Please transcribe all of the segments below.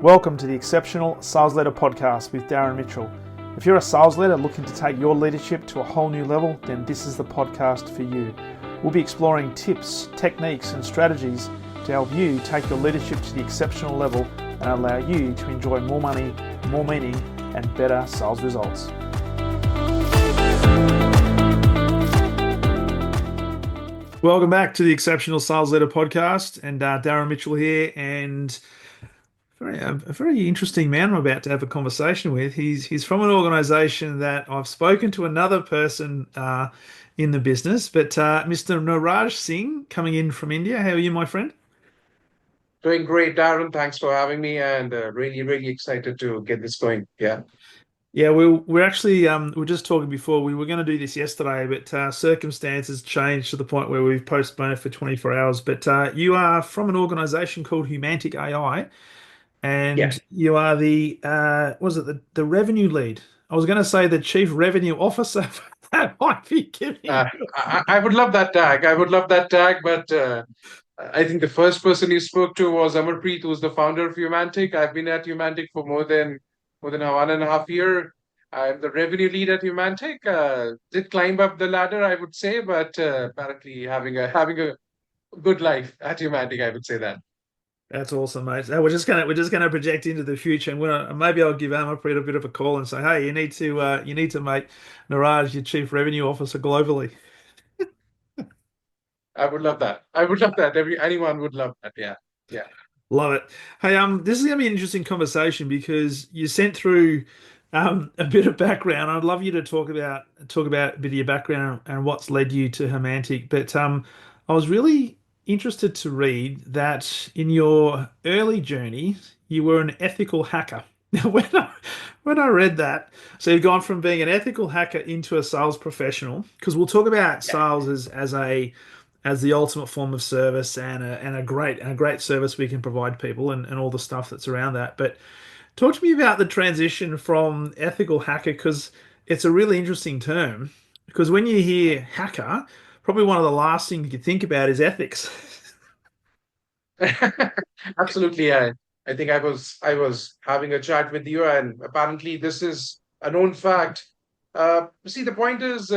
Welcome to the Exceptional Sales Leader Podcast with Darren Mitchell. If you're a sales leader looking to take your leadership to a whole new level, then this is the podcast for you. We'll be exploring tips, techniques, and strategies to help you take your leadership to the exceptional level and allow you to enjoy more money, more meaning, and better sales results. Welcome back to the Exceptional Sales Leader Podcast, and Darren Mitchell here, and a very interesting man I'm about to have a conversation with. He's from an organisation that I've spoken to another person in the business, but Mr. Neeraj Singh coming in from India. How are you, my friend? Doing great, Darren. Thanks for having me, and really excited to get this going. Yeah. Yeah, we're actually we were just talking before. We were going to do this yesterday, but circumstances changed to the point where we've postponed it for 24 hours. But you are from an organisation called Humantic AI. Yeah. And you are the revenue lead? I was going to say the chief revenue officer. That might be giving. I would love that tag. I would love that tag, but I think the first person you spoke to was Amarpreet, who's the founder of Humantic. I've been at Humantic for more than a 1.5 year. I'm the revenue lead at Humantic. Did climb up the ladder, I would say, but apparently having a good life at Humantic, I would say that. That's awesome, mate. So we're just gonna project into the future, and maybe I'll give Amarpreet a bit of a call and say, hey, you need to make Neeraj your chief revenue officer globally. I would love that. I would love that. Anyone would love that. Yeah. Yeah. Love it. Hey, this is gonna be an interesting conversation because you sent through a bit of background. I'd love you to talk about a bit of your background and what's led you to Humantic. But I was really interested to read that in your early journey, you were an ethical hacker. Now, when I read that, so you've gone from being an ethical hacker into a sales professional, because we'll talk about Yeah. sales as the ultimate form of service and a great service we can provide people and all the stuff that's around that. But talk to me about the transition from ethical hacker, because it's a really interesting term. Because when you hear hacker, probably one of the last things you think about is ethics. Absolutely. I think I was having a chat with you, and apparently this is a known fact. See, the point is,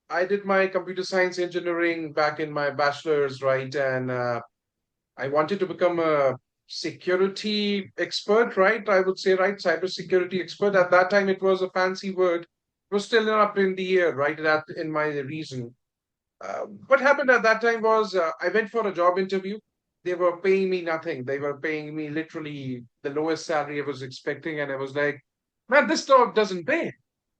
I did my computer science engineering back in my bachelor's, right? And I wanted to become a security expert, right? I would say, right? Cybersecurity expert. At that time, it was a fancy word. It was still up in the air, right? That in my region. What happened at that time was I went for a job interview. They were paying me nothing. They were paying me literally the lowest salary I was expecting. And I was like, man, this job doesn't pay.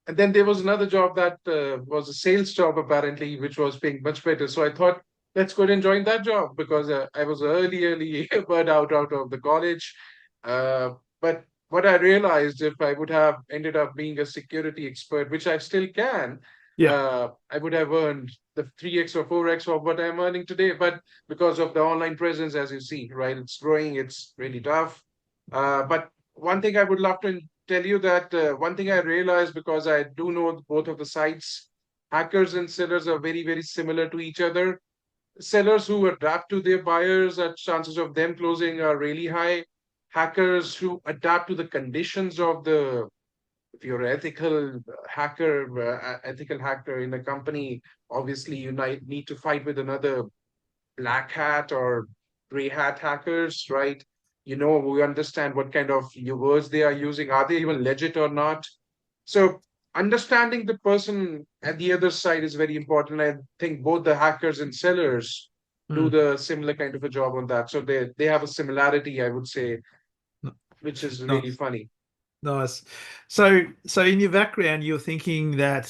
And then there was another job that was a sales job, apparently, which was paying much better. So I thought, let's go ahead and join that job because I was early bird out of the college. But what I realized, if I would have ended up being a security expert, which I still can, Yeah. I would have earned the 3x or 4x of what I'm earning today. But because of the online presence, as you see, right, it's growing, it's really tough. But one thing I would love to tell you that one thing I realized because I do know both of the sides, hackers and sellers are very similar to each other. Sellers who adapt to their buyers, chances of them closing are really high. Hackers who adapt to the conditions of the if you're an ethical hacker in a company, obviously you might need to fight with another black hat or gray hat hackers, right? We understand what kind of words they are using. Are they even legit or not? So understanding the person at the other side is very important. I think both the hackers and sellers do Mm. the similar kind of a job on that. So they have a similarity, I would say, which is really Nice. funny. Nice. So in your background, you're thinking that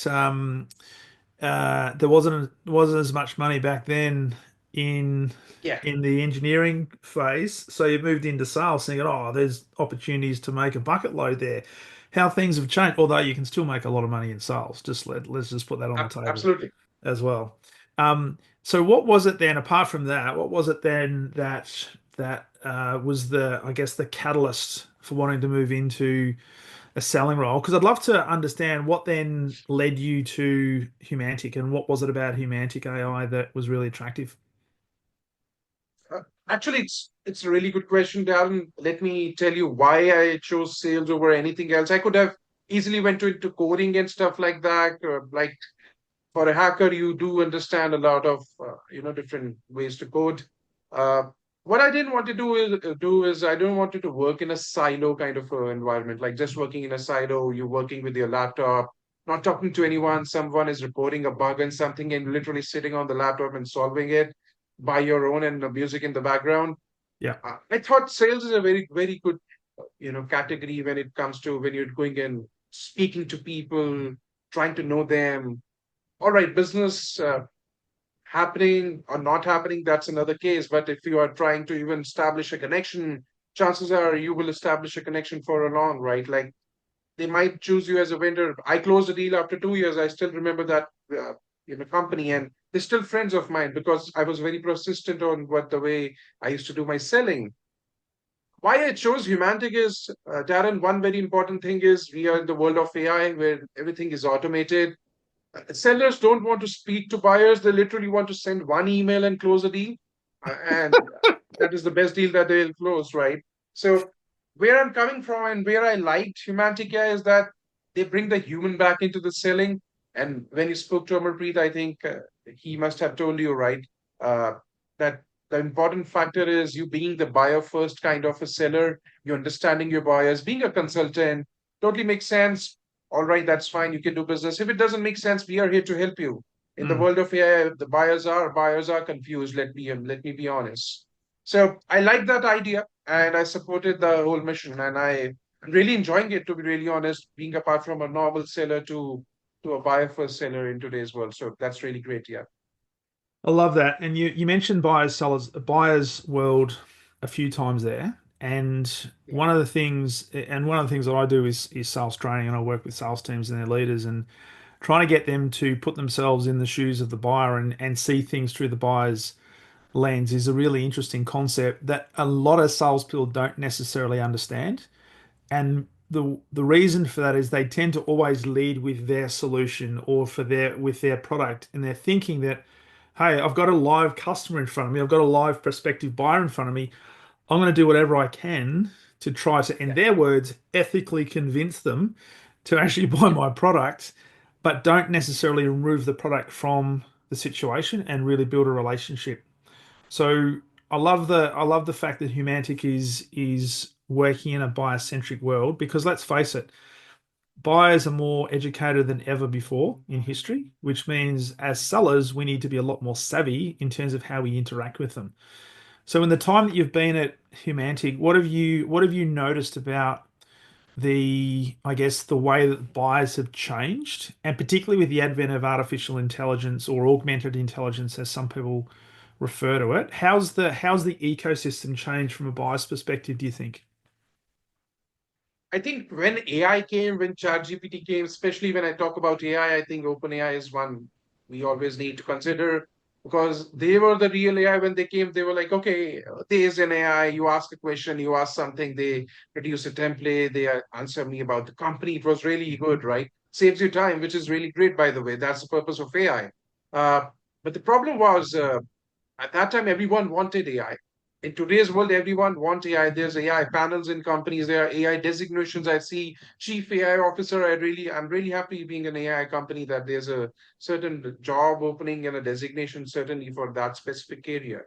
there wasn't as much money back then in Yeah. in the engineering phase. So you moved into sales, thinking, oh, there's opportunities to make a bucket load there. How things have changed, although you can still make a lot of money in sales. Let's just put that on the table Absolutely. as well. So what was it then, apart from that, what was it then that was I guess, the catalyst for wanting to move into a selling role? Because I'd love to understand what then led you to Humantic and what was it about Humantic AI that was really attractive? Uh, Actually, it's a really good question, Darren. Let me tell you why I chose sales over anything else. I could have easily went into coding and stuff like that. Like for a hacker, you do understand a lot of different ways to code. Uh, what I didn't want to do is I don't want to work in a silo kind of environment, like just working in a silo. You're working with your laptop, not talking to anyone. Someone is reporting a bug and something, and literally sitting on the laptop and solving it by your own and the music in the background. Yeah. I thought sales is a very, very good, category when it comes to when you're going and speaking to people, trying to know them. All right, business happening or not happening, that's another case. But if you are trying to even establish a connection, chances are you will establish a connection for a long, right? Like they might choose you as a vendor. I closed a deal after 2 years. I still remember that company, and they're still friends of mine because I was very persistent on what the way I used to do my selling. Why I chose Humantic is, Darren, one very important thing is we are in the world of AI where everything is automated. Sellers don't want to speak to buyers. They literally want to send one email and close a deal. And that is the best deal that they'll close, right? So, where I'm coming from and where I liked Humantic AI is that they bring the human back into the selling. And when you spoke to Amarpreet, I think he must have told you, right, uh, that the important factor is you being the buyer first kind of a seller, you understanding your buyers, being a consultant, totally makes sense. All right, that's fine. You can do business. If it doesn't make sense, we are here to help you. In the Mm. world of AI, the buyers are confused. Let me be honest. So I like that idea, and I supported the whole mission, and I'm really enjoying it. To be really honest, being apart from a normal seller to a buyer first seller in today's world. So that's really great. Yeah. I love that. And you mentioned buyers, sellers, buyers world a few times there. And Yeah. one of the things that I do is sales training, and I work with sales teams and their leaders, and trying to get them to put themselves in the shoes of the buyer and see things through the buyer's lens is a really interesting concept that a lot of salespeople don't necessarily understand. And the reason for that is they tend to always lead with their solution or for their with their product, and they're thinking that, hey, I've got a live customer in front of me, I've got a live prospective buyer in front of me. I'm going to do whatever I can to try to, in Yeah. their words, ethically convince them to actually buy Yeah. my product, but don't necessarily remove the product from the situation and really build a relationship. So I love the fact that Humantic is working in a buyer-centric world, because let's face it, buyers are more educated than ever before in history, which means as sellers, we need to be a lot more savvy in terms of how we interact with them. So in the time that you've been at Humantic, what have you noticed about I guess the way that buyers have changed, and particularly with the advent of artificial intelligence or augmented intelligence, as some people refer to it? How's the ecosystem changed from a buyer's perspective, do you think? I think when AI came, when ChatGPT came, especially when I talk about AI, I think OpenAI is one we always need to consider because they were the real AI when they came. They were like, okay, there's an AI. You ask a question, you ask something, they produce a template, they answer me about the company. It was really good, right? Saves you time, which is really great, by the way. That's the purpose of AI. But the problem was at that time, everyone wanted AI. In today's world, everyone wants AI. There's AI panels in companies. There are AI designations. I see chief AI officer. I'm really happy being an AI company that there's a certain job opening and a designation certainly for that specific area.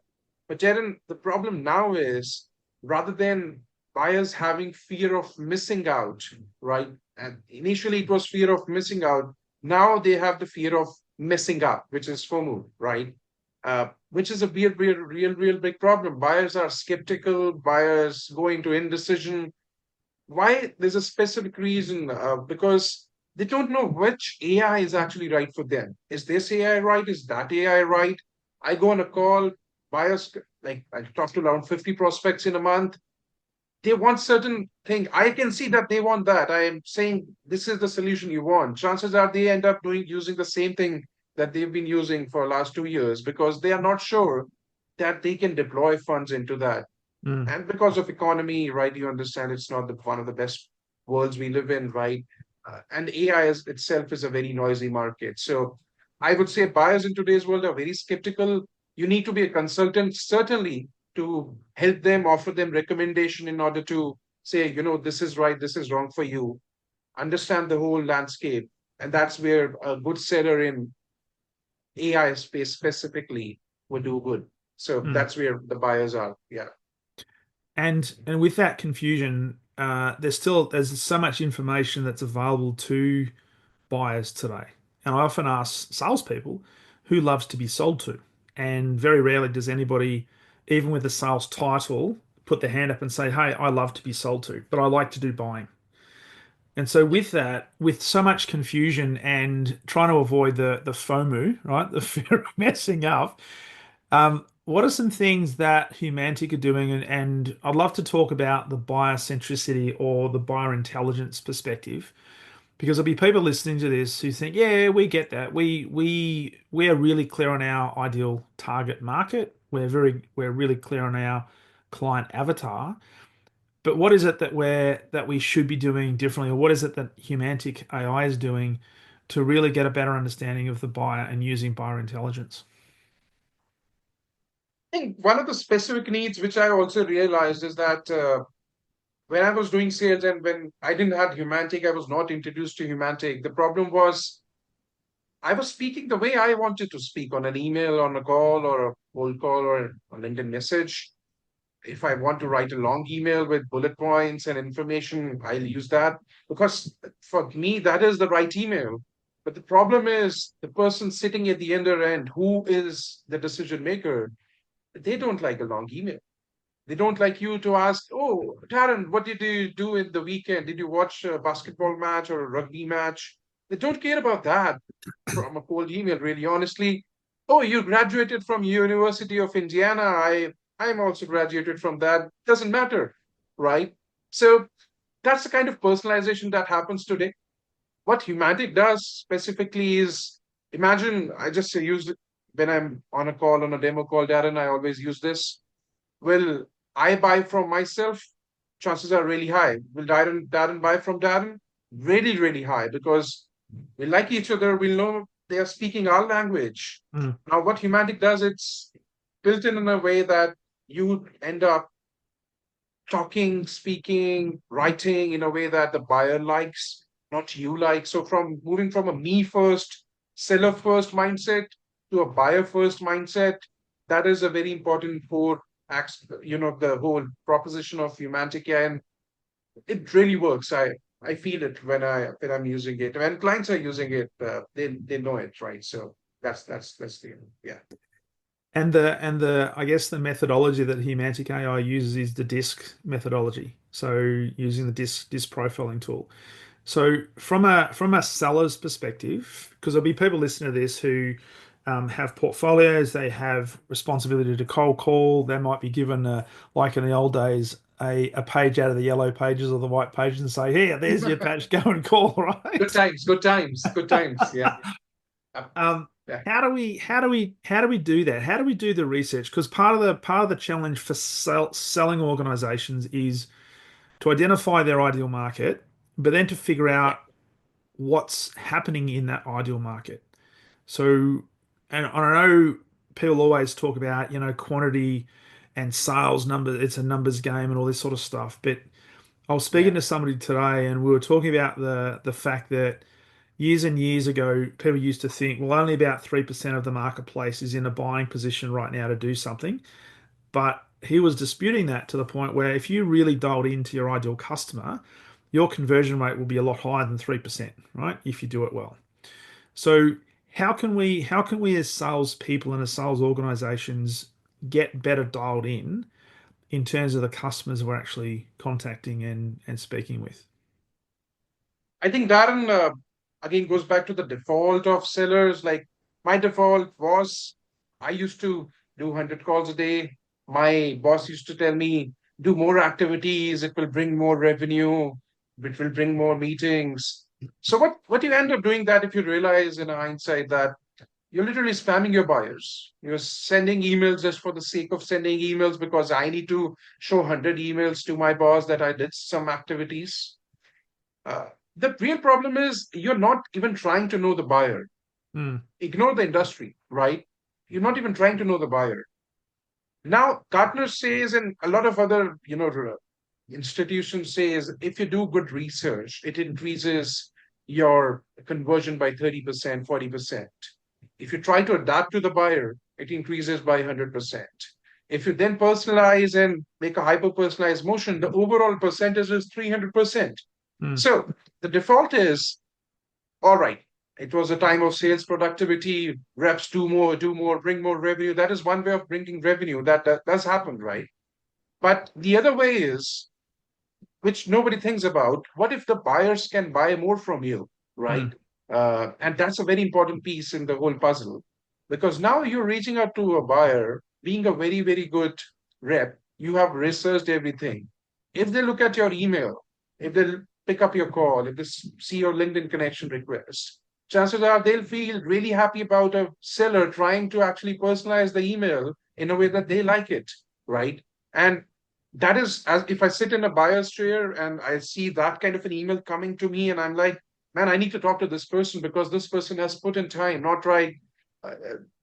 But Jaren, the problem now is rather than buyers having fear of missing out, right? And initially it was fear of missing out. Now they have the fear of messing up, which is FOMO, right? Which is a real big problem. Buyers are skeptical, buyers go into indecision. Why? There's a specific reason because they don't know which AI is actually right for them. Is this AI right? Is that AI right? I go on a call, buyers, like I talk to around 50 prospects in a month. They want certain thing. I can see that they want that. I am saying this is the solution you want. Chances are they end up doing using the same thing that they've been using for last 2 years because they are not sure that they can deploy funds into that. Mm. And because of economy, right? You understand it's not one of the best worlds we live in, right? And AI itself is a very noisy market. So I would say buyers in today's world are very skeptical. You need to be a consultant, certainly, to help them, offer them recommendation in order to say, this is right, this is wrong for you, understand the whole landscape. And that's where a good seller in AI space specifically would do good. So Mm. that's where the buyers are. Yeah. And with that confusion, there's so much information that's available to buyers today. And I often ask salespeople who loves to be sold to. And very rarely does anybody, even with a sales title, put their hand up and say, "Hey, I love to be sold to, but I like to do buying." And so with that, with so much confusion and trying to avoid the FOMO, right, the fear of messing up, what are some things that Humantic are doing? And I'd love to talk about the buyer centricity or the buyer intelligence perspective, because there'll be people listening to this who think, yeah, we get that. We are really clear on our ideal target market. We're really clear on our client avatar. But what is it that we should be doing differently, or what is it that Humantic AI is doing to really get a better understanding of the buyer and using buyer intelligence? I think one of the specific needs which I also realized is that when I was doing sales and when I didn't have Humantic, I was not introduced to Humantic. The problem was I was speaking the way I wanted to speak on an email, on a call, or a cold call, or a LinkedIn message. If I want to write a long email with bullet points and information, I'll use that because for me, that is the right email. But the problem is the person sitting at the other end, who is the decision maker, they don't like a long email. They don't like you to ask, "Oh, Darren, what did you do in the weekend? Did you watch a basketball match or a rugby match?" They don't care about that from a cold email, really honestly. "Oh, you graduated from University of Indiana. I'm also graduated from that." Doesn't matter, right? So that's the kind of personalization that happens today. What Humantic does specifically is imagine I just use it when I'm on a call, on a demo call, Darren, I always use this. Will I buy from myself? Chances are really high. Will Darren buy from Darren? Really, really high because we like each other. We know they are speaking our language. Mm, Now, what Humantic does, it's built in a way that you end up talking, speaking, writing in a way that the buyer likes, not you like. So, from moving from a me first, seller first mindset to a buyer first mindset, that is a very important core the whole proposition of Humantic AI, and it really works. I feel it when I'm using it. When clients are using it, they know it, right? So that's the yeah. and the I guess the methodology that Humantic AI uses is the DISC methodology. So using the DISC profiling tool. So from a seller's perspective, because there'll be people listening to this who have portfolios, they have responsibility to cold call. They might be given, like in the old days, a page out of the yellow pages or the white pages and say, "Here, there's your patch. Go and call." Good Right? times, good times, good times. Yeah. Uh, Um, yeah. how do we do that? How do we do the research? Because part of the challenge for selling organizations is to identify their ideal market, but then to figure Yeah. out what's happening in that ideal market. So, and I know people always talk about, quantity and sales numbers, it's a numbers game and all this sort of stuff. But I was speaking Yeah. to somebody today and we were talking about the fact that years and years ago, people used to think, well, only about 3% of the marketplace is in a buying position right now to do something. But he was disputing that to the point where if you really dialed into your ideal customer, your conversion rate will be a lot higher than 3%, right? If you do it well. So how can we as salespeople and as sales organizations get better dialed in terms of the customers we're actually contacting and speaking with? I think Darren again goes back to the default of sellers. Like my default was I used to do 100 calls a day. My boss used to tell me, do more activities, it will bring more revenue, it will bring more meetings. So what you end up doing that if you realize in hindsight that you're literally spamming your buyers. You're sending emails just for the sake of sending emails because I need to show 100 emails to my boss that I did some activities. Uh, the real problem is you're not even trying to know the buyer. Mm, Ignore the industry, right? You're not even trying to know the buyer. Now, Gartner says, and a lot of other, institutions says, if you do good research, it increases your conversion by 30%, 40%. If you try to adapt to the buyer, it increases by 100%. If you then personalize and make a hyper personalized motion, the overall percentage is 300%. Mm, So the default is all right. It was a time of sales productivity, reps do more, bring more revenue. That is one way of bringing revenue. That does happen, right? But the other way is, which nobody thinks about, what if the buyers can buy more from you, right? mm, And that's a very important piece in the whole puzzle because now you're reaching out to a buyer, being a very, very good rep, you have researched everything. If they look at your email, if they pick up your call, if they see your LinkedIn connection request, chances are they'll feel really happy about a seller trying to actually personalize the email in a way that they like it, right? And that is as if I sit in a buyer's chair and I see that kind of an email coming to me, and I'm like, man, I need to talk to this person because this person has put in time, not right.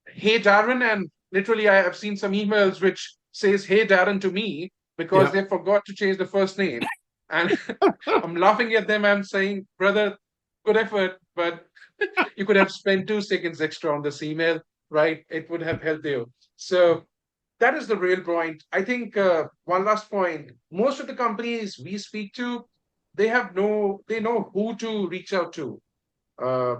Hey, Darren, and literally, I have seen some emails which says, "Hey, Darren" to me because yeah. they forgot to change the first name, and I'm laughing at them. I'm saying, brother, good effort, but you could have spent 2 seconds extra on this email, right? It would have helped you. So that is the real point. I think one last point. Most of the companies we speak to, they know who to reach out to. Uh,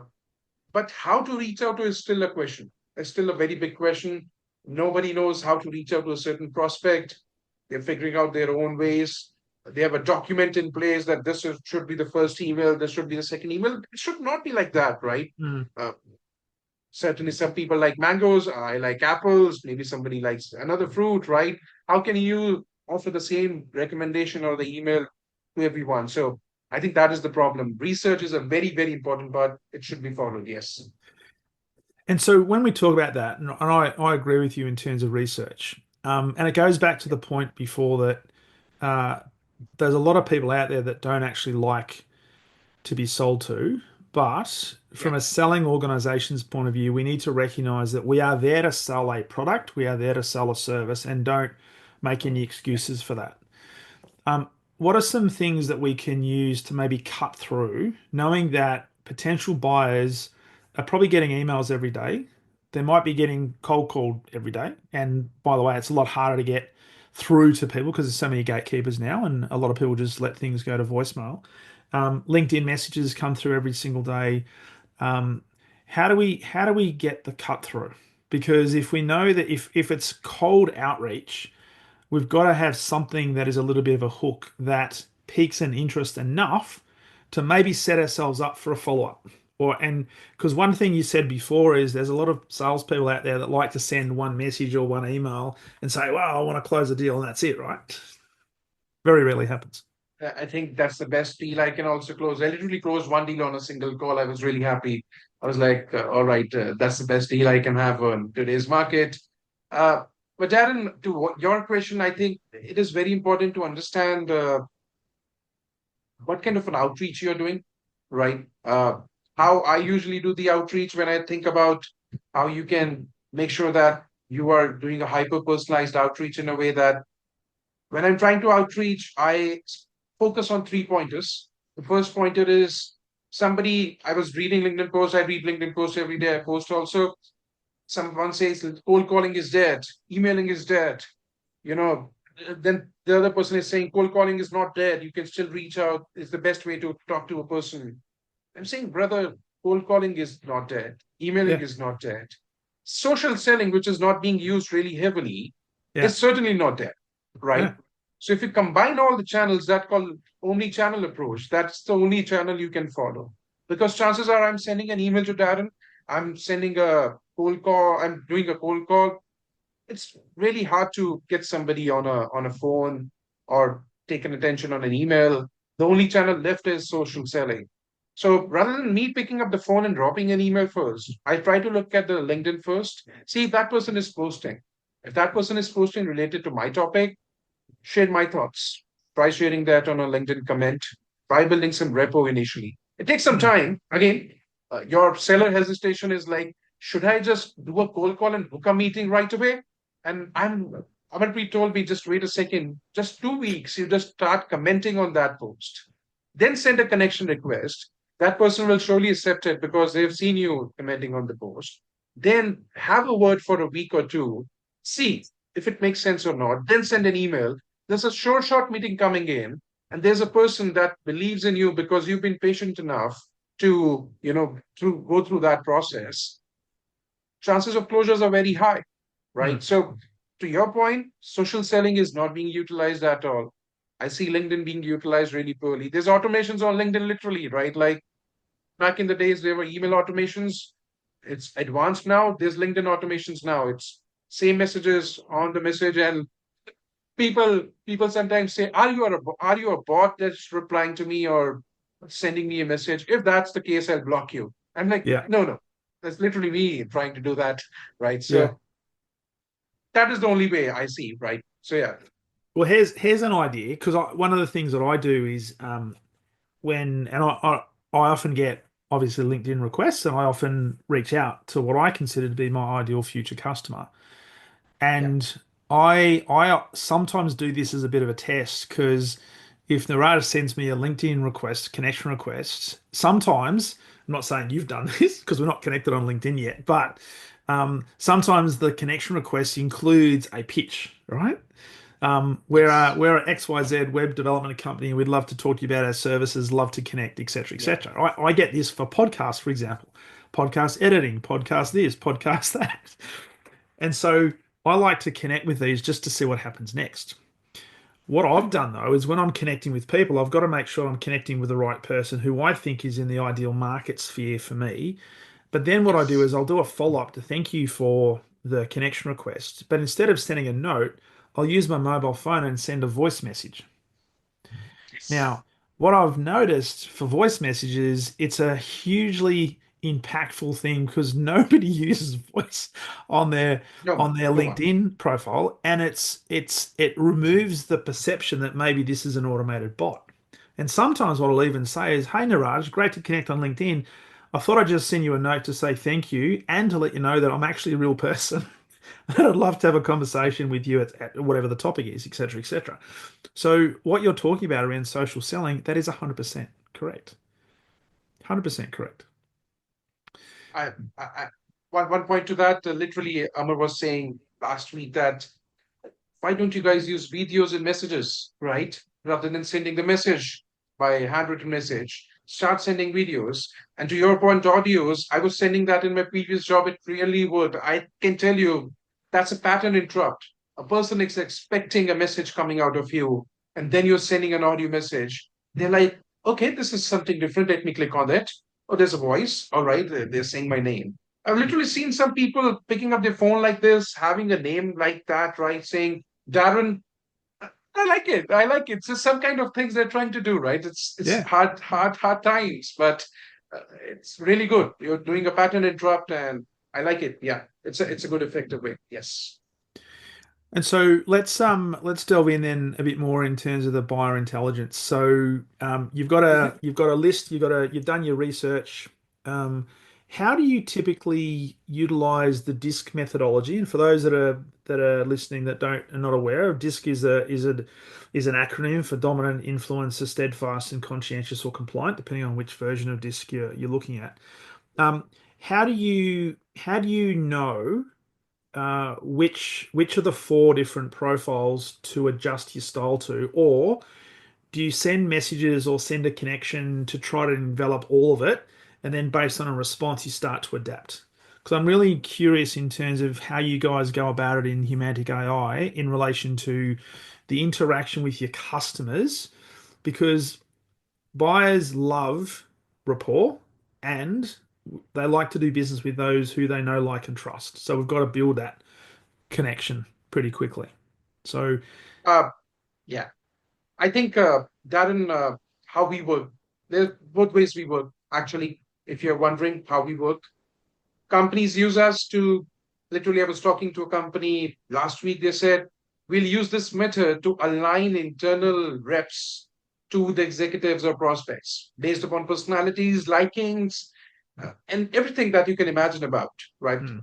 but how to reach out to is still a question. It's still a very big question. Nobody knows how to reach out to a certain prospect. They're figuring out their own ways. They have a document in place that should be the first email, this should be the second email. It should not be like that, right? Mm. Uh, Certainly, some people like mangoes. I like apples. Maybe somebody likes another fruit, right? How can you offer the same recommendation or the email to everyone? So I think that is the problem. Research is a very, very important part. It should be followed. Yes. And so when we talk about that, and I agree with you in terms of research, and it goes back to the point before that uh, there's a lot of people out there that don't actually like to be sold to. But Yeah. from a selling organization's point of view, we need to recognize that we are there to sell a product, we are there to sell a service, and don't make any Yeah. excuses for that. What are some things that we can use to maybe cut through, knowing that potential buyers are probably getting emails every day? They might be getting cold called every day. And by the way, it's a lot harder to get through to people because there's so many gatekeepers now, and a lot of people just let things go to voicemail. LinkedIn messages come through every single day. Um, how do we get the cut through? Because if we know that if it's cold outreach, we've got to have something that is a little bit of a hook that piques an interest enough to maybe set ourselves up for a follow-up. And because one thing you said before is there's a lot of salespeople out there that like to send one message or one email and say, well, I want to close a deal and that's it, right? Very rarely happens. I think that's the best deal I can also close. I literally closed one deal on a single call. I was really happy. I was like, all right, that's the best deal I can have on today's market. Uh, but Darren, to your question, I think it is very important to understand what kind of an outreach you're doing, right? How I usually do the outreach when I think about how you can make sure that you are doing a hyper personalized outreach in a way that when I'm trying to outreach, I focus on 3 pointers. The first pointer is somebody, I was reading LinkedIn posts, I read LinkedIn posts every day, I post also. Someone says cold calling is dead, emailing is dead, you know, then the other person is saying cold calling is not dead. You can still reach out. It's the best way to talk to a person. I'm saying, brother, cold calling is not dead. Emailing Yeah, is not dead. Social selling, which is not being used really heavily, yeah, is certainly not dead, right? yeah. So if you combine all the channels, that called omni-channel approach, that's the only channel you can follow. Because chances are I'm sending an email to Darren, I'm sending a cold call, I'm doing a cold call, it's really hard to get somebody on a phone or take an attention on an email. The only channel left is social selling. So rather than me picking up the phone and dropping an email first, I try to look at the LinkedIn first, see if that person is posting. If that person is posting related to my topic, share my thoughts. Try sharing that on a LinkedIn comment. Try building some repo initially. It takes some Mm, time. Again, your seller hesitation is like, should I just do a cold call and book a meeting right away? And I'm Amanpreet told me, just wait a second, just 2 weeks, you just start commenting on that post. Then send a connection request. That person will surely accept it because they've seen you commenting on the post. Then have a word for a week or two, see if it makes sense or not. Then send an email. There's a short meeting coming in, and there's a person that believes in you because you've been patient enough to, to go through that process. Chances of closures are very high, Hmm. right? So, to your point, social selling is not being utilized at all. I see LinkedIn being utilized really poorly. There's automations on LinkedIn, literally, right? Like back in the days, there were email automations. It's advanced now. There's LinkedIn automations now. It's same messages on the message, and people sometimes say, are you a bot that's replying to me or sending me a message? If that's the case, I'll block you. I'm like, Yeah. no, that's literally me trying to do that, right? Yeah. So that is the only way I see, right? So yeah, Well, here's an idea because one of the things that I do is when and I often get obviously LinkedIn requests and I often reach out to what I consider to be my ideal future customer. yeah, And I sometimes do this as a bit of a test because if Neeraj sends me a LinkedIn request, connection request, sometimes I'm not saying you've done this because we're not connected on LinkedIn yet, but sometimes the connection request includes a pitch, right? yes, We're an XYZ web development company. We'd love to talk to you about our services, love to connect, etc., yeah. etc. I get this for podcasts, for example, podcast editing, podcast this, podcast that. And so I like to connect with these just to see what happens next. What I've done though is when I'm connecting with people, I've got to make sure I'm connecting with the right person who I think is in the ideal market sphere for me. But then what I do Yes. is I'll do a follow up to thank you for the connection request. But instead of sending a note, I'll use my mobile phone and send a voice message. Yes. Now, what I've noticed for voice messages, it's a hugely impactful thing because nobody uses voice on their No, no one. LinkedIn profile, and it removes the perception that maybe this is an automated bot. And sometimes what I'll even say is, "Hey Niraj, great to connect on LinkedIn. I thought I'd just send you a note to say thank you and to let you know that I'm actually a real person. And I'd love to have a conversation with you at whatever the topic is, etc., etc." So what you're talking about around social selling, that is 100% correct. 100% correct. I one point to that, literally, Amar was saying last week that why don't you guys use videos and messages, right? Rather than sending the message by handwritten message, start sending videos. And to your point, audios, I was sending that in my previous job. It really would. I can tell you that's a pattern interrupt. A person is expecting a message coming out of you, and then you're sending an audio message. They're like, okay, this is something different. Let me click on it. Oh, there's a voice. All right, they're saying my name. I've literally seen some people picking up their phone like this, having a name like that, right? Saying, Darren, I like it. I like it. It's some kind of things they're trying to do, right? It's Yeah. hard times, but it's really good. You're doing a pattern interrupt, and I like it. Yeah, it's a good effective way. Yes. And so let's delve in then a bit more in terms of the buyer intelligence. So Mhm. you've got a list, you've done your research. Um, how do you typically utilize the DISC methodology? And for those that are listening that don't are not aware, DISC is an acronym for dominant, influencer, steadfast, and conscientious or compliant, depending on which version of DISC you're looking at. Um, how do you know? Which of the four different profiles to adjust your style to, or do you send messages or send a connection to try to envelop all of it, and then based on a response you start to adapt? Because I'm really curious in terms of how you guys go about it in Humantic AI in relation to the interaction with your customers, because buyers love rapport and they like to do business with those who they know, like, and trust. So we've got to build that connection pretty quickly. So, Uh, yeah. I think Darren, how we work. There's both ways we work. Actually, if you're wondering how we work, companies use us to literally. I was talking to a company last week. They said we'll use this method to align internal reps to the executives or prospects based upon personalities, likings, and everything that you can imagine about, right? hmm,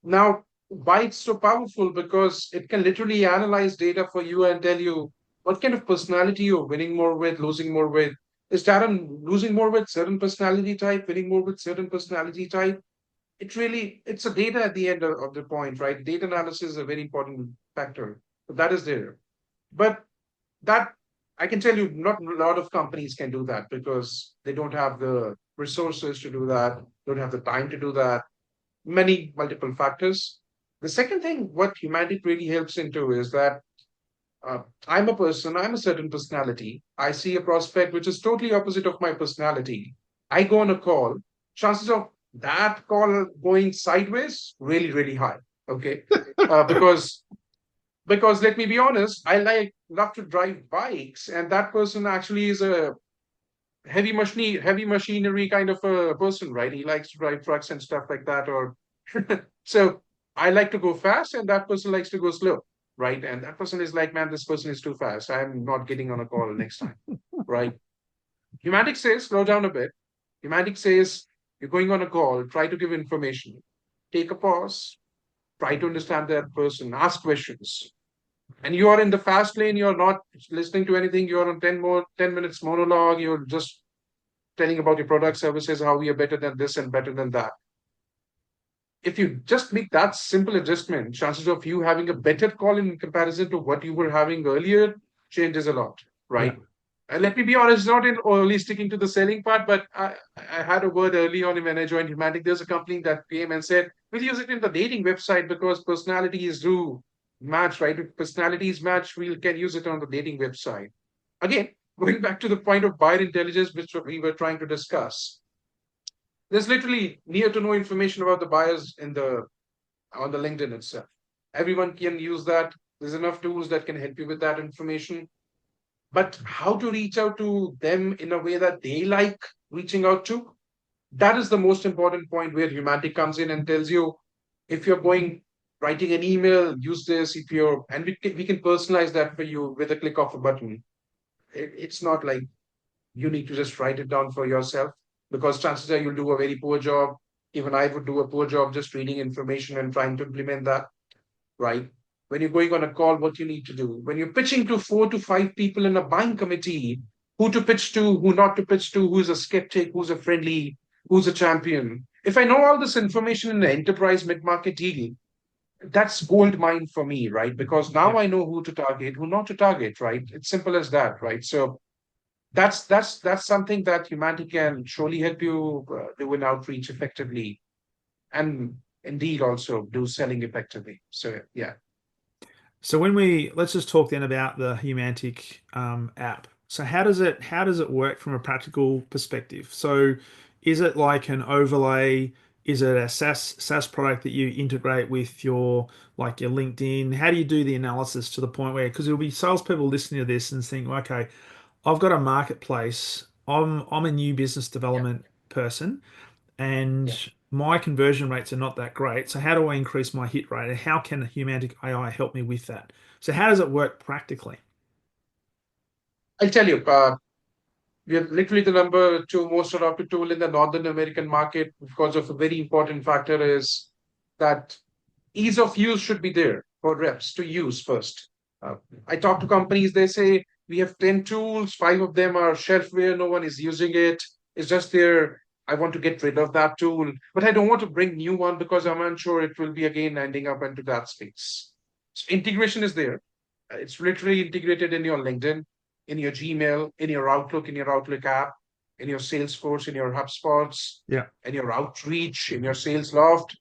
Now, why it's so powerful, because it can literally analyze data for you and tell you what kind of personality you're winning more with, losing more with. Is Darren losing more with certain personality type, winning more with certain personality type? It's a data at the end of the point, right? Data analysis is a very important factor. So that is there. But that, I can tell you, not a lot of companies can do that because they don't have the resources to do that, don't have the time to do that, many multiple factors. The second thing, what Humantic really helps into is that I'm a person, I'm a certain personality. I see a prospect which is totally opposite of my personality. I go on a call. Chances of that call going sideways really, really high. Okay, because let me be honest, I love to drive bikes, and that person actually is a heavy machinery kind of a person, right? He likes to drive trucks and stuff like that. Or so I like to go fast, and that person likes to go slow, right? And that person is like, man, this person is too fast. I'm not getting on a call next time, right? Humantic says, slow down a bit. Humantic says, you're going on a call, try to give information, take a pause, try to understand that person, ask questions. And you are in the fast lane, you're not listening to anything, you're on 10 minutes monologue, you're just telling about your product services, how we are better than this and better than that. If you just make that simple adjustment, chances of you having a better call in comparison to what you were having earlier changes a lot, Yeah. right? And let me be honest, not in only sticking to the selling part, but I had a word early on when I joined Humantic. There's a company that came and said, we'll use it in the dating website because personalities do match, right? If personalities match, we can use it on the dating website. Again, going back to the point of buyer intelligence, which we were trying to discuss, there's literally near to no information about the buyers in the on the LinkedIn itself. Everyone can use that. There's enough tools that can help you with that information. But how to reach out to them in a way that they like reaching out to? That is the most important point where Humantic comes in and tells you, if you're going writing an email, use this. If you're and we can personalize that for you with a click of a button. It's not like you need to just write it down for yourself, because chances are you'll do a very poor job. Even I would do a poor job just reading information and trying to implement that, right? When you're going on a call, what you need to do. When you're pitching to 4 to 5 people in a buying committee, who to pitch to, who not to pitch to, who's a skeptic, who's a friendly, who's a champion. If I know all this information in an enterprise mid-market deal, that's gold mine for me, right? Because Yeah. now I know who to target, who not to target, right? It's simple as that, right? So that's something that humanity can surely help you do an outreach effectively, and indeed also do selling effectively. So yeah, So let's just talk then about the Humantic app. So how does it work from a practical perspective? So is it like an overlay? Is it a SaaS product that you integrate with your like your LinkedIn? How do you do the analysis to the point where, because there'll be salespeople listening to this and think, okay, I've got a marketplace. I'm a new business yeah, development person, yeah. and my conversion rates are not that great. So how do I increase my hit rate? And how can Humantic AI help me with that? So how does it work practically? I'll tell you, we are literally the number two most adopted tool in the Northern American market, because of a very important factor is that ease of use should be there for reps to use first. Uh, I talk to companies, they say we have 10 tools, 5 of them are shelfware, no one is using it. It's just there. I want to get rid of that tool, but I don't want to bring new one because I'm unsure it will be again ending up into that space. So integration is there. It's literally integrated in your LinkedIn, in your Gmail, in your Outlook app, in your Salesforce, in your HubSpots, Yeah. in your Outreach, in your Sales Loft.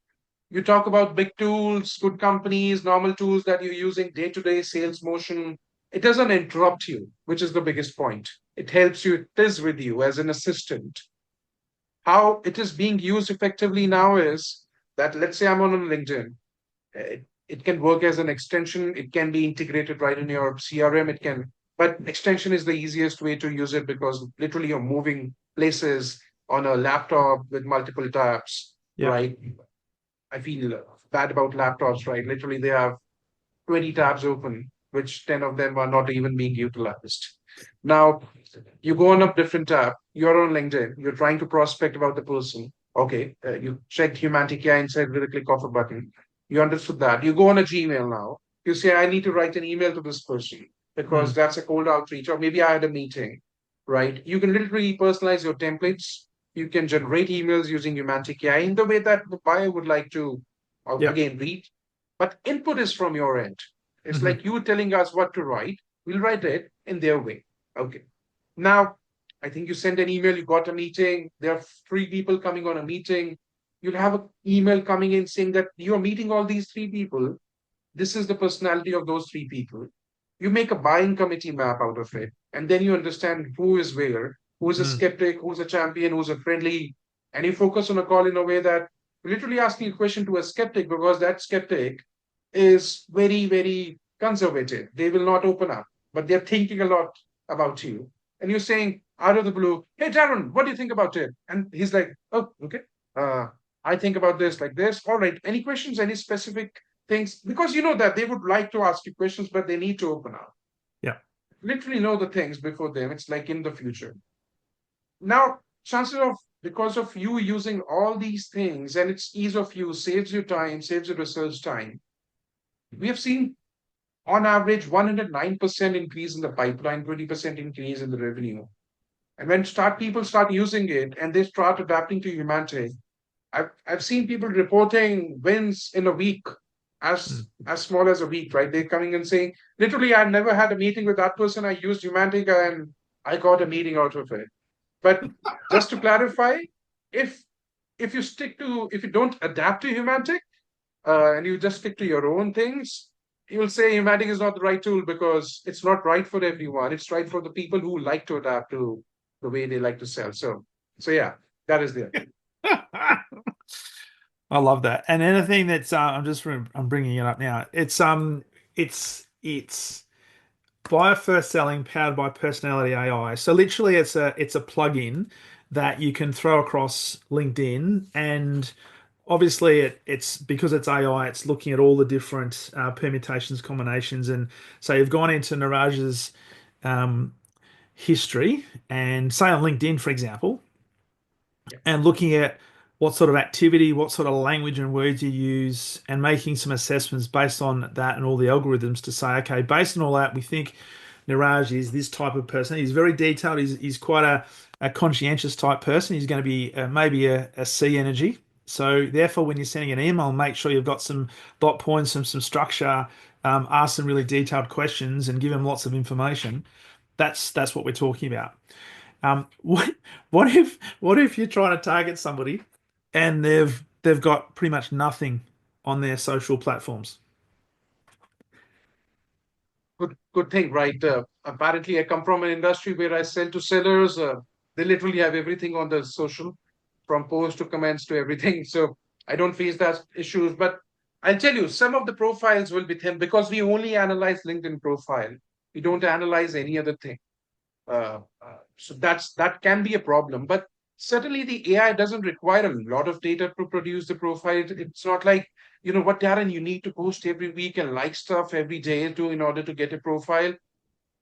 You talk about big tools, good companies, normal tools that you're using day to day sales motion. It doesn't interrupt you, which is the biggest point. It helps you, it is with you as an assistant. How it is being used effectively now is that, let's say I'm on LinkedIn, it can work as an extension, it can be integrated right in your CRM, it can, but extension is the easiest way to use it because literally you're moving places on a laptop with multiple tabs, Yeah. right? I feel bad about laptops, right? Literally, they have 20 tabs open, which 10 of them are not even being utilized. Now, you go on a different tab, you're on LinkedIn, you're trying to prospect about the person. Okay, you checked Humantic AI inside with a click of a button. You understood that. You go on a Gmail now. You say, I need to write an email to this person because Mm. that's a cold outreach, or maybe I had a meeting, right? You can literally personalize your templates. You can generate emails using Humantic AI in the way that the buyer would like to, Yep. again, read. But input is from your end. It's Hmm. like you telling us what to write. We'll write it in their way. Okay. Now, I think you send an email, you got a meeting, there are three people coming on a meeting. You'll have an email coming in saying that you're meeting all these three people. This is the personality of those three people. You make a buying committee map out of it, and then you understand who is where, who is a Mm. skeptic, who's a champion, who's a friendly, and you focus on a call in a way that you're literally asking a question to a skeptic because that skeptic is very, very conservative. They will not open up, but they're thinking a lot about you. And you're saying out of the blue, hey, Darren, what do you think about it? And he's like, oh, okay. Uh, I think about this like this. All right. Any questions? Any specific things? Because you know that they would like to ask you questions, but they need to open up. Yeah. Literally know the things before them. It's like in the future. Now, chances of because of you using all these things and its ease of use saves you time, saves you research time. We have seen on average 109% increase in the pipeline, 20% increase in the revenue. And when start people start using it and they start adapting to Humanity, I've seen people reporting wins in a week, Mm. as small as a week, right? They're coming and saying, literally, I've never had a meeting with that person. I used Humantica and I got a meeting out of it. But just to clarify, if if you don't adapt to Humantic, and you just stick to your own things, you'll say Humantic is not the right tool because it's not right for everyone. It's right for the people who like to adapt to the way they like to sell. So yeah, that is there. I love that. And anything that's I'm bringing it up now. It's buyer first selling powered by personality AI. So literally it's a plugin that you can throw across LinkedIn, and obviously it's because it's AI, it's looking at all the different permutations, combinations, and so you've gone into Neeraj's um, history and say on LinkedIn, for example, Yeah. and looking at what sort of activity, what sort of language and words you use, and making some assessments based on that and all the algorithms to say, okay, based on all that, we think Niraj is this type of person. He's very detailed. He's quite a conscientious type person. He's going to be maybe a C energy. So therefore, when you're sending an email, make sure you've got some dot points, some structure, ask some really detailed questions, and give him lots of information. That's what we're talking about. What if you're trying to target somebody and they've got pretty much nothing on their social platforms? Good thing, right? Apparently, I come from an industry where I sell to sellers. They literally have everything on the social, from posts to comments to everything. So I don't face that issues. But I'll tell you, some of the profiles will be thin because we only analyze LinkedIn profile. We don't analyze any other thing. So that can be a problem. But certainly the AI doesn't require a lot of data to produce the profile. It's not like, what, Darren, you need to post every week and like stuff every day to in order to get a profile.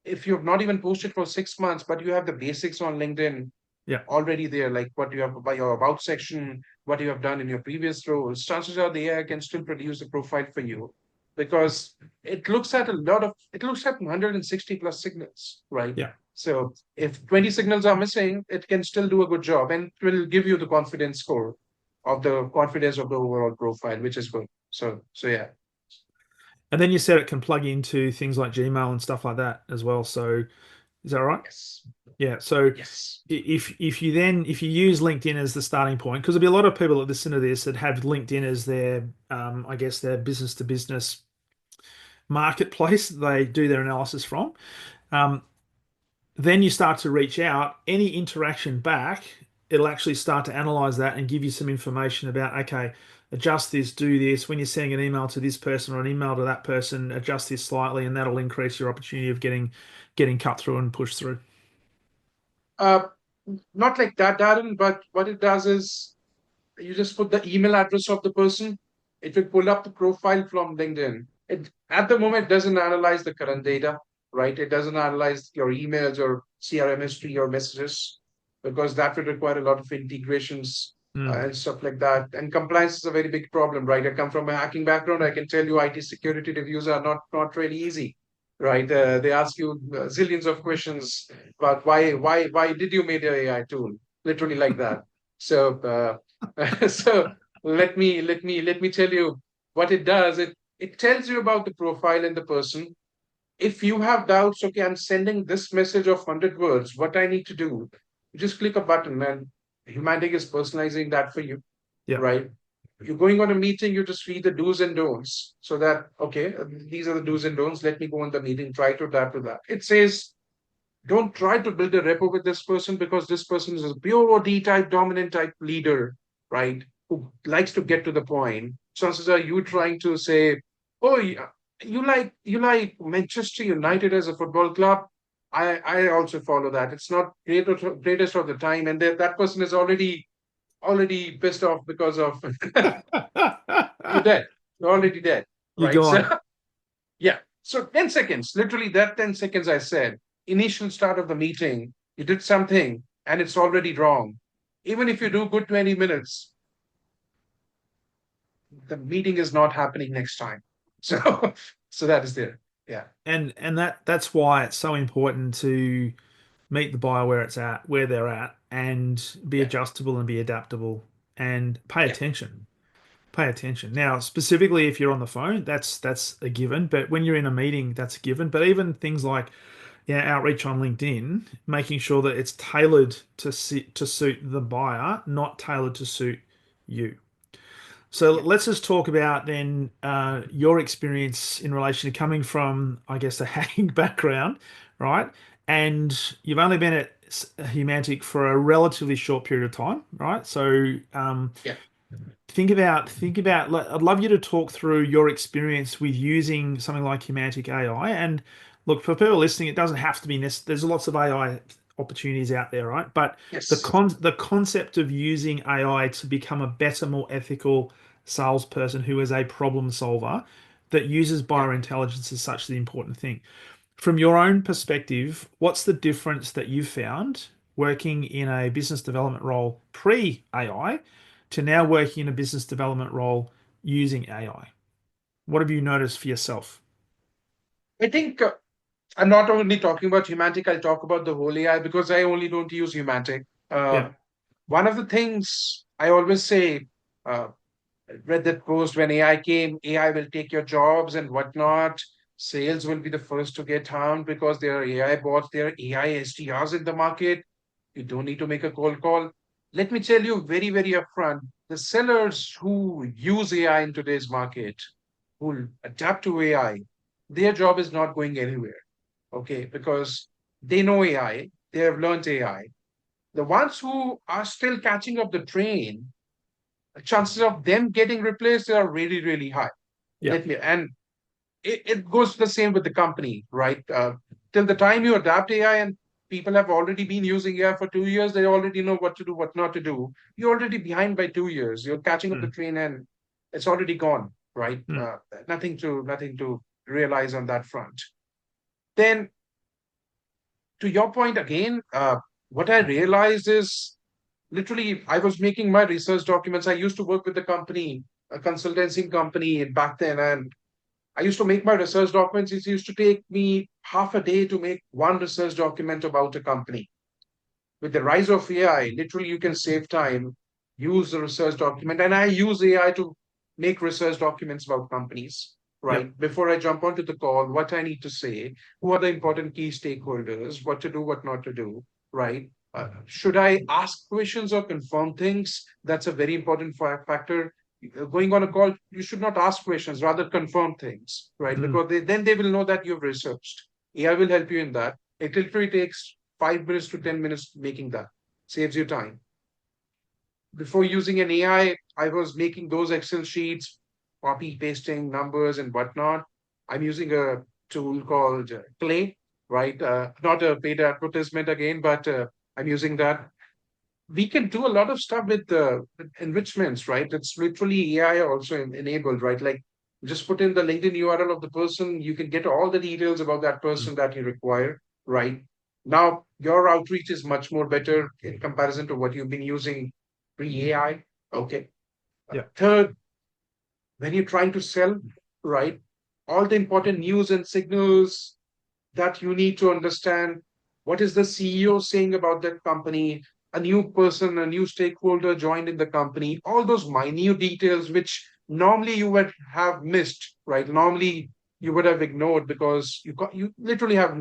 If you've not even posted for 6 months, but you have the basics on LinkedIn Yeah. already there, like what you have by your about section, what you have done in your previous roles, chances are the AI can still produce a profile for you because it looks at 160 plus signals, right? Yeah. So if 20 signals are missing, it can still do a good job and it will give you the confidence score of the confidence of the overall profile, which is good. So yeah. And then you said it can plug into things like Gmail and stuff like that as well. So is that right? Yes. Yeah. So Yes. if you use LinkedIn as the starting point, because there'll be a lot of people that listen to this that have LinkedIn as their I guess their business to business marketplace that they do their analysis from. Um, then you start to reach out, any interaction back, it'll actually start to analyze that and give you some information about, okay, adjust this, do this. When you're sending an email to this person or an email to that person, adjust this slightly, and that'll increase your opportunity of getting cut through and pushed through. Uh, Not like that, Darren, but what it does is you just put the email address of the person. It will pull up the profile from LinkedIn. It at the moment doesn't analyze the current data, right? It doesn't analyze your emails or CRM history or messages because that would require a lot of integrations. Mm. and stuff like that. And compliance is a very big problem, right? I come from a hacking background. I can tell you IT security reviews are not really easy, right? They ask you zillions of questions about why did you make an AI tool? Literally like that. So so let me tell you what it does. It tells you about the profile and the person. If you have doubts, okay, I'm sending this message of 100 words, what I need to do, you just click a button and Humantic is personalizing that for you, Yeah. right? You're going on a meeting, you just read the do's and don'ts so that, okay, these are the do's and don'ts. Let me go on the meeting, try to adapt to that. It says, don't try to build a rapport with this person because this person is a pure OD type, dominant type leader, right? Who likes to get to the point. Chances are you trying to say, oh, yeah, you like Manchester United as a football club. I also follow that. It's not greatest of the time, and that person is already pissed off because of you're dead. You're already dead, You're right? So gone. yeah. So 10 seconds, literally that 10 seconds I said, initial start of the meeting, you did something and it's already wrong. Even if you do good 20 minutes, the meeting is not happening next time. So so that is there. Yeah. And that's why it's so important to meet the buyer where it's at, where they're at, and be Yeah. adjustable and be adaptable and pay Yeah. attention. Pay attention. Now, specifically if you're on the phone, that's a given. But when you're in a meeting, that's a given. But even things like outreach on LinkedIn, making sure that it's tailored to suit the buyer, not tailored to suit you. So Yeah. let's just talk about then your experience in relation to coming from, I guess, a hacking background, right? And you've only been at Humantic for a relatively short period of time, right? So Yeah. think about. I'd love you to talk through your experience with using something like Humantic AI. And look, for people listening, it doesn't have to be there's lots of AI opportunities out there, right? But Yes. the concept of using AI to become a better, more ethical salesperson who is a problem solver that uses Yeah. buyer intelligence is such the important thing. From your own perspective, what's the difference that you've found working in a business development role pre AI to now working in a business development role using AI? What have you noticed for yourself? I think I'm not only talking about Humantic, I'll talk about the whole AI because I only don't use Humantic. Yeah. One of the things I always say, uh, read that post when AI came, AI will take your jobs and whatnot. Sales will be the first to get harmed because there are AI bots, there are AI SDRs in the market. You don't need to make a cold call. Let me tell you very, very upfront, the sellers who use AI in today's market, who adapt to AI, their job is not going anywhere. Okay, because they know AI, they have learned AI. The ones who are still catching up the train, chances of them getting replaced are really, really high. Yeah. And it goes the same with the company, right? Till the time you adapt AI and people have already been using AI for 2 years, they already know what to do, what not to do. You're already behind by 2 years. You're catching up the Mm, train and it's already gone, right? mm, Nothing to realize on that front. Then to your point again, what I realized is literally I was making my research documents. I used to work with a company, a consultancy company back then, and I used to make my research documents. It used to take me half a day to make one research document about a company. With the rise of AI, literally you can save time, use the research document, and I use AI to make research documents about companies. yeah. Right before I jump onto the call, what I need to say, who are the important key stakeholders, what to do, what not to do. Right? Should I ask questions or confirm things? That's a very important factor. Going on a call, you should not ask questions, rather confirm things, right? Mm, Because then they will know that you've researched. AI will help you in that. It literally takes 5 minutes to 10 minutes making that. Saves you time. Before using an AI, I was making those Excel sheets, copy, pasting numbers and whatnot. I'm using a tool called Clay, right? Not a paid advertisement again, but I'm using that. We can do a lot of stuff with enrichments, right? It's literally AI also enabled, right? Like just put in the LinkedIn URL of the person, you can get all the details about that mm, person that you require, right? Now your outreach is much more better in comparison to what you've been using. pre-AI. Okay. Yeah. Third, when you're trying to sell, right, all the important news and signals that you need to understand. What is the CEO saying about that company? A new person, a new stakeholder joined in the company, all those minute details which normally you would have missed, right? Normally you would have ignored because you literally have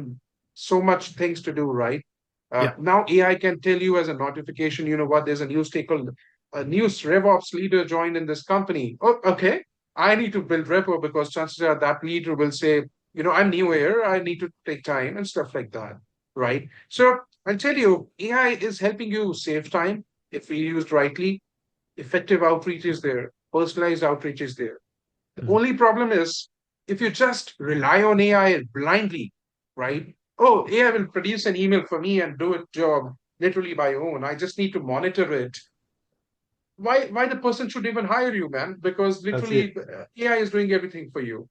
so much things to do, right? Yeah. Now AI can tell you as a notification, you know what, there's a new stakeholder, a new RevOps leader joined in this company. Oh, okay. I need to build rapport because chances are that leader will say, you know, I'm new here, I need to take time and stuff like that, right? So I'll tell you, AI is helping you save time if we used rightly. Effective outreach is there, personalized outreach is there. The Mhm. only problem is if you just rely on AI blindly, right? Oh, AI will produce an email for me and do a job literally by own. I just need to monitor it. Why the person should even hire you, man? Because That's literally it. AI is doing everything for you.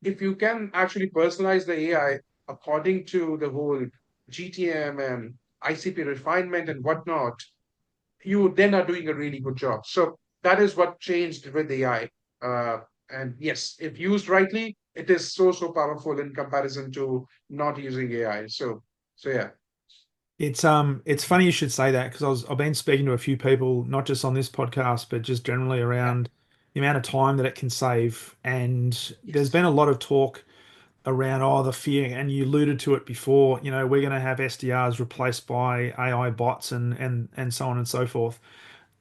If you can actually personalize the AI according to the whole GTM and ICP refinement and whatnot, you then are doing a really good job. So that is what changed with AI. And yes, if used rightly, it is so powerful in comparison to not using AI. So yeah, It's funny you should say that because I've been speaking to a few people, not just on this podcast, but just generally yeah, around the amount of time that it can save. And there's yes, been a lot of talk around the fear, and you alluded to it before. We're going to have SDRs replaced by AI bots and so on and so forth.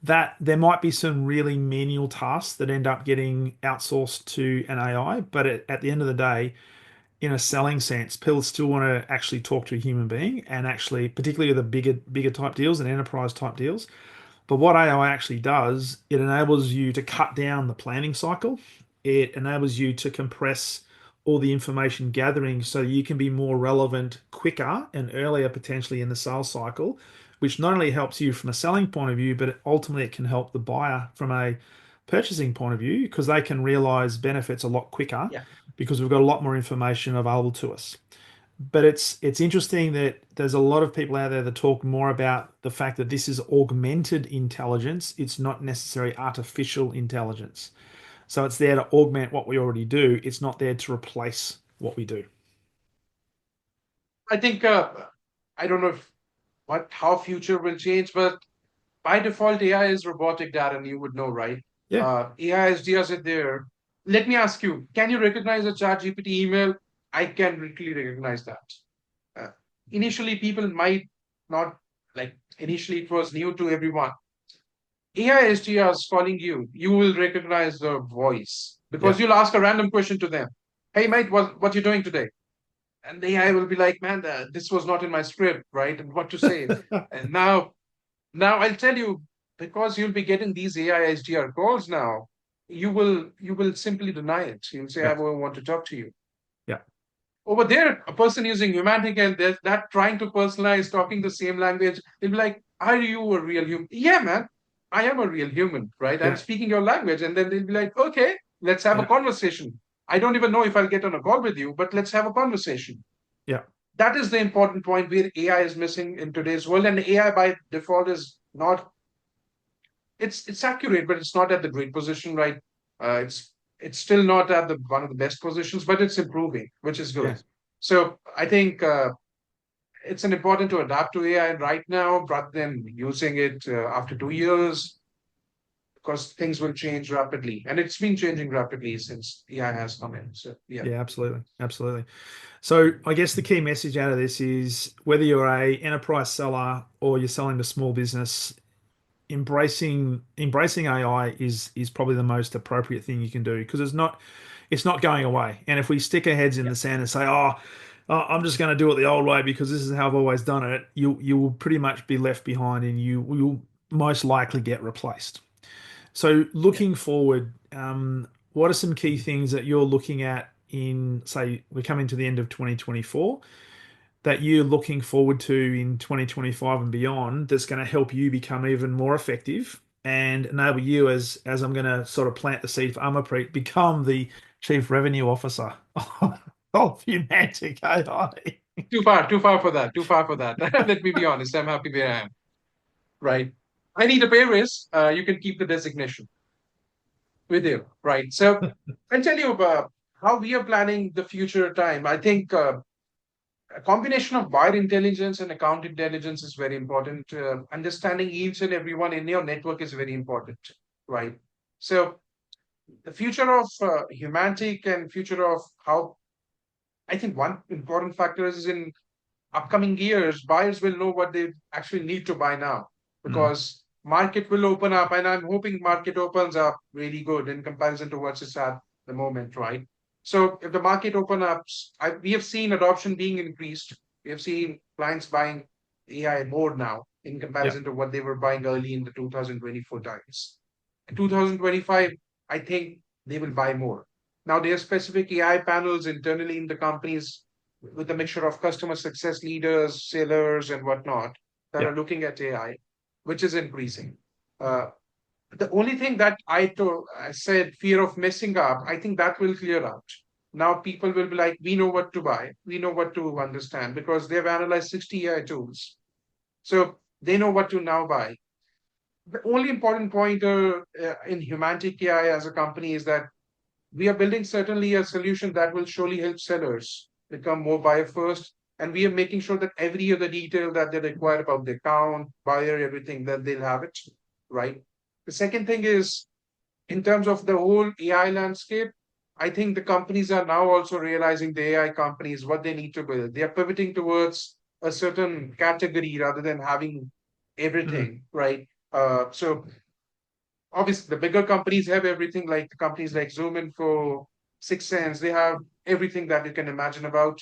That there might be some really menial tasks that end up getting outsourced to an AI, but at the end of the day, in a selling sense, people still want to actually talk to a human being, and actually, particularly with the bigger type deals and enterprise type deals. But what AI actually does, it enables you to cut down the planning cycle. It enables you to compress all the information gathering so you can be more relevant quicker and earlier potentially in the sales cycle, which not only helps you from a selling point of view, but ultimately it can help the buyer from a purchasing point of view because they can realize benefits a lot quicker yeah. because we've got a lot more information available to us. But it's interesting that there's a lot of people out there that talk more about the fact that this is augmented intelligence. It's not necessarily artificial intelligence. So it's there to augment what we already do. It's not there to replace what we do. I think I don't know if what how future will change, but by default, AI is robotic, Darren. You would know, right? Yeah. AI SDRs are there. Let me ask you: can you recognize a ChatGPT email? I can really recognize that. Uh, Initially, people might not like. Initially, it was new to everyone. AI SDRs calling you, you will recognize the voice Yeah. because you'll ask a random question to them. Hey, mate, what you doing today? And the AI will be like, man, this was not in my script, right? And what to say. And now I'll tell you, because you'll be getting these AI SDR calls now, you will simply deny it. You'll say, I Yeah. won't want to talk to you. Yeah. Over there, a person using Humantic and that trying to personalize, talking the same language, they'll be like, are you a real human? Yeah, man, I am a real human, right? I'm Yeah. speaking your language. And then they'll be like, okay, let's have a Yeah. conversation. I don't even know if I'll get on a call with you, but let's have a conversation. Yeah. That is the important point where AI is missing in today's world. And AI by default is not it's accurate, but it's not at the great position, right? It's still not at the one of the best positions, but it's improving, which is good. Yeah. So I think it's an important to adapt to AI right now rather than using it after 2 years because things will change rapidly, and it's been changing rapidly since AI has come in. So yeah, Yeah. Absolutely. Absolutely. So I guess the key message out of this is whether you're a enterprise seller or you're selling to small business, embracing AI is probably the most appropriate thing you can do because it's not going away. And if we stick our heads in yeah, the sand and say, I'm just going to do it the old way because this is how I've always done it, you will pretty much be left behind and you will most likely get replaced. So yeah. looking forward, what are some key things that you're looking at in, say, we're coming to the end of 2024 that you're looking forward to in 2025 and beyond that's going to help you become even more effective and enable you as I'm going to sort of plant the seed for Amapreet, become the chief revenue officer of Humantic AI. Too far for that. Too far for that. Let me be honest. I'm happy where I am. Right. I need a pay raise. You can keep the designation with you, right? So I'll tell you about how we are planning the future time. I think a combination of buyer intelligence and account intelligence is very important. Understanding each and everyone in your network is very important, right? So the future of Humantic and future of how I think one important factor is in upcoming years, buyers will know what they actually need to buy now Mm. because market will open up, and I'm hoping market opens up really good in comparison to what's it's at the moment, right? So if the market opens up, we have seen adoption being increased. We have seen clients buying AI more now in Yeah. comparison to what they were buying early in the 2024 times. In 2025, I think they will buy more. Now, there are specific AI panels internally in the companies with a mixture of customer success leaders, sellers, and whatnot that Yeah. are looking at AI, which is increasing. Uh, the only thing that I said, fear of messing up, I think that will clear out. Now people will be like, we know what to buy, we know what to understand because they've analyzed 60 AI tools. So they know what to now buy. The only important point in Humantic AI as a company is that we are building certainly a solution that will surely help sellers become more buyer first. And we are making sure that every other detail that they require about the account, buyer, everything, that they'll have it, right? The second thing is in terms of the whole AI landscape, I think the companies are now also realizing the AI companies what they need to build. They are pivoting towards a certain category rather than having Mm. everything, right? So obviously the bigger companies have everything, like the companies like Zoom Info, Six Sense, they have everything that you can imagine about.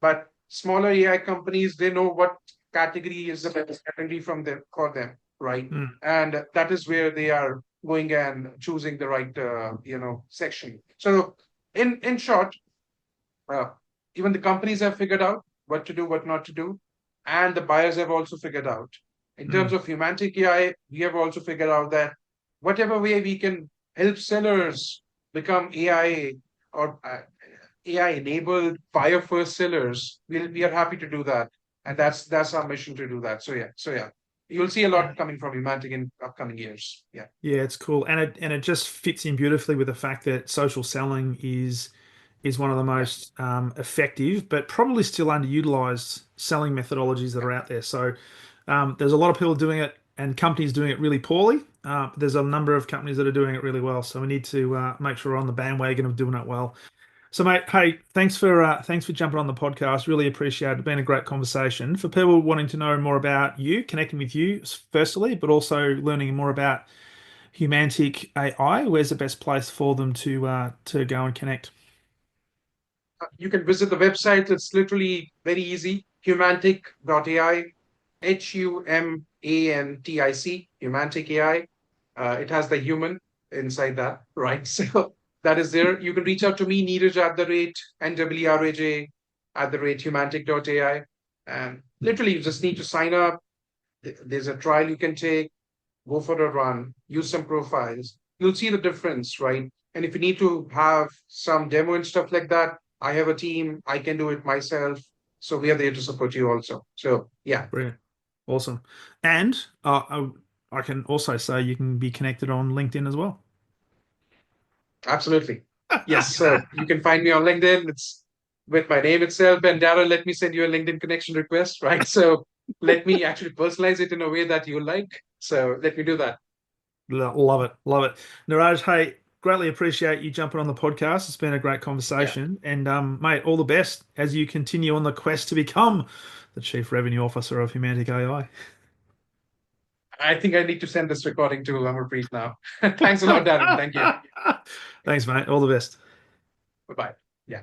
But smaller AI companies, they know what category is the best category from them for them, right? Mm. And that is where they are going and choosing the right, section. So in short, uh, even the companies have figured out what to do, what not to do, and the buyers have also figured out. In terms Mm. of Humantic AI, we have also figured out that whatever way we can help sellers become AI or AI enabled buyer first sellers, we are happy to do that, and that's our mission to do that. So yeah, you'll see a lot coming from Humantic in upcoming years. Yeah, Yeah, it's cool, and it just fits in beautifully with the fact that social selling is one of the yeah, most effective, but probably still underutilized selling methodologies that yeah. are out there. So there's a lot of people doing it, and companies doing it really poorly. But there's a number of companies that are doing it really well. So we need to make sure we're on the bandwagon of doing it well. So, mate, hey, thanks for jumping on the podcast. Really appreciate it. It's been a great conversation. For people wanting to know more about you, connecting with you, firstly, but also learning more about Humantic AI, where's the best place for them to go and connect? You can visit the website. It's literally very easy. Humantic.ai, Humantic, Humantic AI. It has the human inside that, right? So that is there. You can reach out to me, Neeraj at the rate, NWRAJ at the rate Humantic.ai. And literally, you just need to sign up. There's a trial you can take, go for a run, use some profiles. You'll see the difference, right? And if you need to have some demo and stuff like that, I have a team. I can do it myself. So we are there to support you also. So yeah, Brilliant. Awesome. And I can also say you can be connected on LinkedIn as well. absolutely. Yes. So you can find me on LinkedIn. It's with my name itself. And Darren, let me send you a LinkedIn connection request, right? So let me actually personalize it in a way that you like. So let me do that. Love it. Love it. Niraj, hey, greatly appreciate you jumping on the podcast. It's been a great Yeah. conversation. And mate, all the best as you continue on the quest to become the Chief Revenue Officer of Humantic AI. I think I need to send this recording to Amarpreet now. Thanks a lot, Darren. Thank you. Thanks, mate. All the best. Bye bye. Yeah.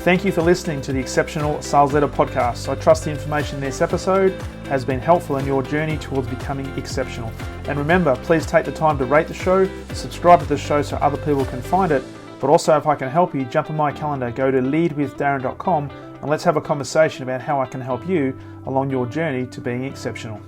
Thank you for listening to the Exceptional Sales Leader podcast. I trust the information in this episode has been helpful in your journey towards becoming exceptional. And remember, please take the time to rate the show, subscribe to the show so other people can find it. But also, if I can help you, jump on my calendar, go to leadwithdarren.com and let's have a conversation about how I can help you along your journey to being exceptional.